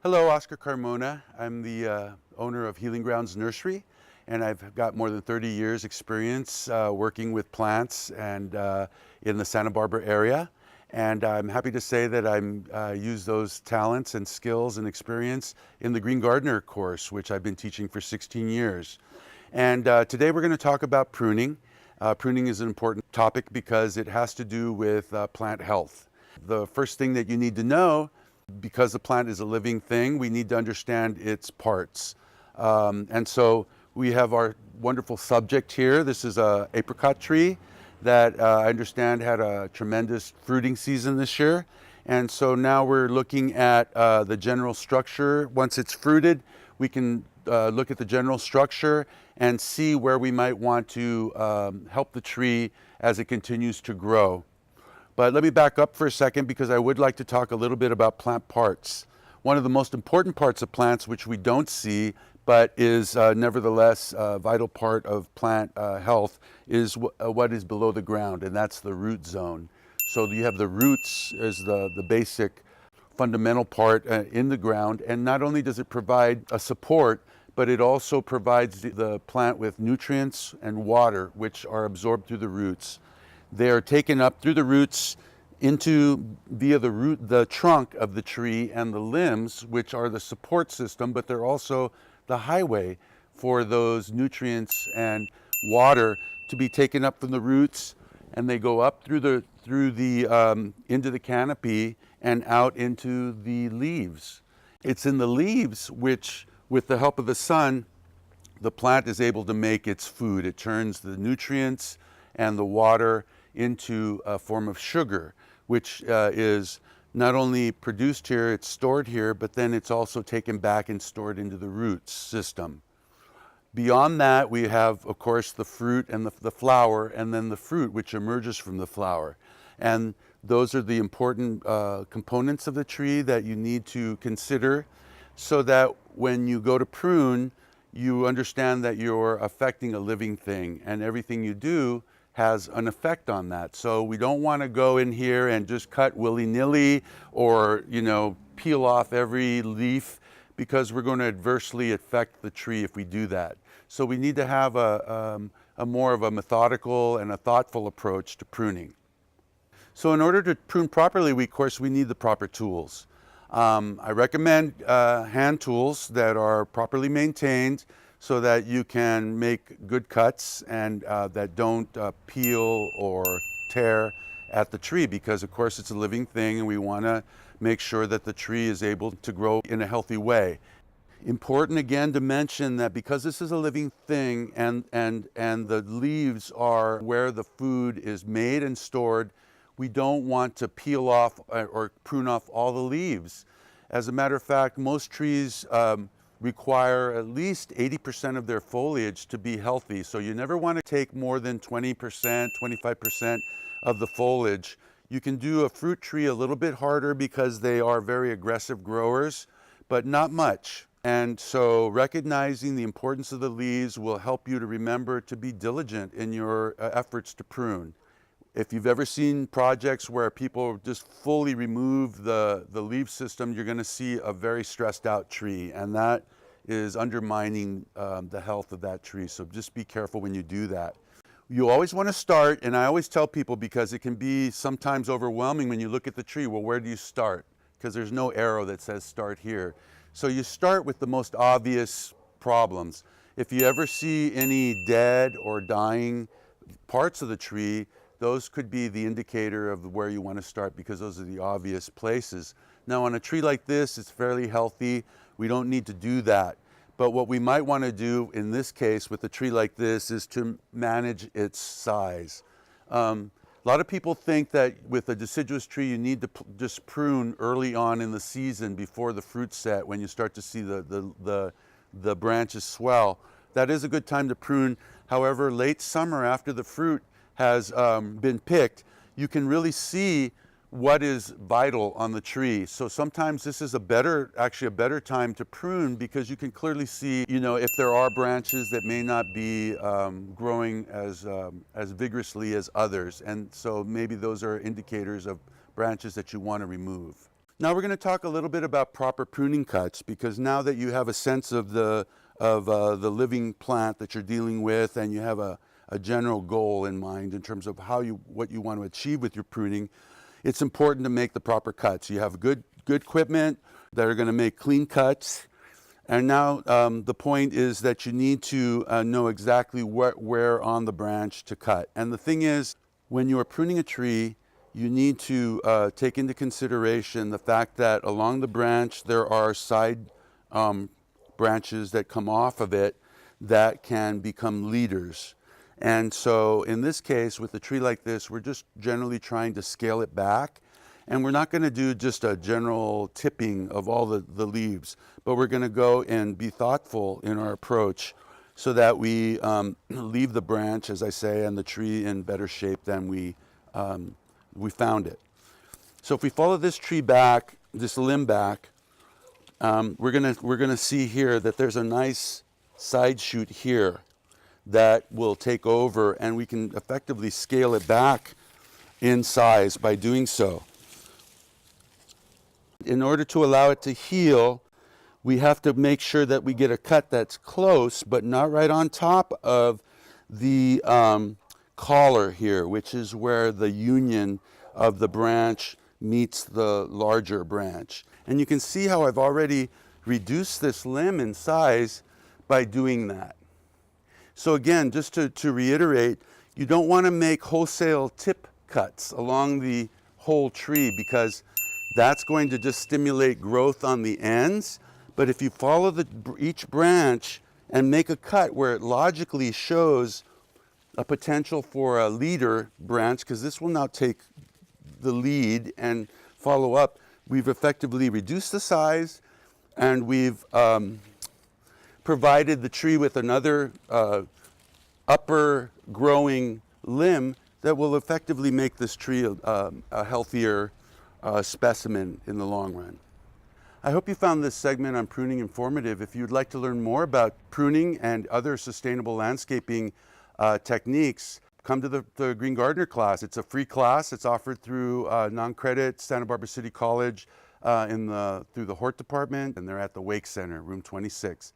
Hello, Oscar Carmona. I'm the owner of Healing Grounds Nursery, and I've got more than 30 years experience working with plants and in the Santa Barbara area. And I'm happy to say that I use those talents and skills and experience in the Green Gardener course, which I've been teaching for 16 years. And today we're going to talk about pruning. Pruning is an important topic because it has to do with plant health. The first thing that you need to know, because the plant is a living thing, we need to understand its parts. And so we have our wonderful subject here. This is an apricot tree that I understand had a tremendous fruiting season this year. And so now we're looking at the general structure. Once it's fruited, we can look at the general structure and see where we might want to help the tree as it continues to grow. But let me back up for a second because I would like to talk a little bit about plant parts. One of the most important parts of plants, which we don't see, but is nevertheless a vital part of plant health, is what is below the ground, and that's the root zone. So you have the roots as the basic fundamental part in the ground, and not only does it provide a support, but it also provides the plant with nutrients and water, which are absorbed through the roots. They are taken up through the roots via the trunk of the tree and the limbs, which are the support system, but they're also the highway for those nutrients and water to be taken up from the roots, and they go up through the into the canopy and out into the leaves. It's in the leaves which, with the help of the sun, the plant is able to make its food. It turns the nutrients and the water into a form of sugar, which is not only produced here, it's stored here, but then it's also taken back and stored into the root system. Beyond that, we have, of course, the fruit and the flower, and then the fruit, which emerges from the flower. And those are the important components of the tree that you need to consider so that when you go to prune, you understand that you're affecting a living thing, and everything you do has an effect on that. So we don't want to go in here and just cut willy-nilly or, peel off every leaf, because we're going to adversely affect the tree if we do that. So we need to have a more of a methodical and a thoughtful approach to pruning. So in order to prune properly, of course, we need the proper tools. I recommend hand tools that are properly maintained so that you can make good cuts and that don't peel or tear at the tree, because of course it's a living thing and we want to make sure that the tree is able to grow in a healthy way. Important again to mention that because this is a living thing and the leaves are where the food is made and stored, we don't want to peel off or prune off all the leaves. As a matter of fact, most trees require at least 80% of their foliage to be healthy. So you never want to take more than 20%, 25% of the foliage. You can do a fruit tree a little bit harder because they are very aggressive growers, but not much. And so recognizing the importance of the leaves will help you to remember to be diligent in your efforts to prune. If you've ever seen projects where people just fully remove the leaf system, you're going to see a very stressed out tree, and that is undermining the health of that tree. So just be careful when you do that. You always want to start, and I always tell people, because it can be sometimes overwhelming when you look at the tree, well, where do you start? Because there's no arrow that says start here. So you start with the most obvious problems. If you ever see any dead or dying parts of the tree, those could be the indicator of where you want to start, because those are the obvious places. Now on a tree like this, it's fairly healthy. We don't need to do that. But what we might want to do in this case with a tree like this is to manage its size. A lot of people think that with a deciduous tree you need to just prune early on in the season before the fruit set, when you start to see the branches swell. That is a good time to prune. However, late summer, after the fruit has been picked, you can really see what is vital on the tree. So sometimes this is actually a better time to prune, because you can clearly see, if there are branches that may not be growing as vigorously as others. And so maybe those are indicators of branches that you want to remove. Now we're going to talk a little bit about proper pruning cuts, because now that you have a sense of the living plant that you're dealing with, and you have a general goal in mind in terms of what you want to achieve with your pruning, it's important to make the proper cuts. You have good equipment that are going to make clean cuts. And now the point is that you need to know exactly where on the branch to cut. And the thing is, when you are pruning a tree, you need to take into consideration the fact that along the branch there are side branches that come off of it that can become leaders. And so in this case, with a tree like this, we're just generally trying to scale it back. And we're not going to do just a general tipping of all the leaves, but we're going to go and be thoughtful in our approach so that we leave the branch, as I say, and the tree in better shape than we found it. So if we follow this tree back, this limb back, we're gonna see here that there's a nice side shoot here that will take over, and we can effectively scale it back in size by doing so. In order to allow it to heal, we have to make sure that we get a cut that's close, but not right on top of the collar here, which is where the union of the branch meets the larger branch. And you can see how I've already reduced this limb in size by doing that. So again, just to reiterate, you don't want to make wholesale tip cuts along the whole tree, because that's going to just stimulate growth on the ends. But if you follow each branch and make a cut where it logically shows a potential for a leader branch, because this will now take the lead and follow up, we've effectively reduced the size, and we've provided the tree with another upper growing limb that will effectively make this tree a healthier specimen in the long run. I hope you found this segment on pruning informative. If you'd like to learn more about pruning and other sustainable landscaping techniques, come to the Green Gardener class. It's a free class. It's offered through non-credit Santa Barbara City College through the Hort Department, and they're at the Wake Center, room 26.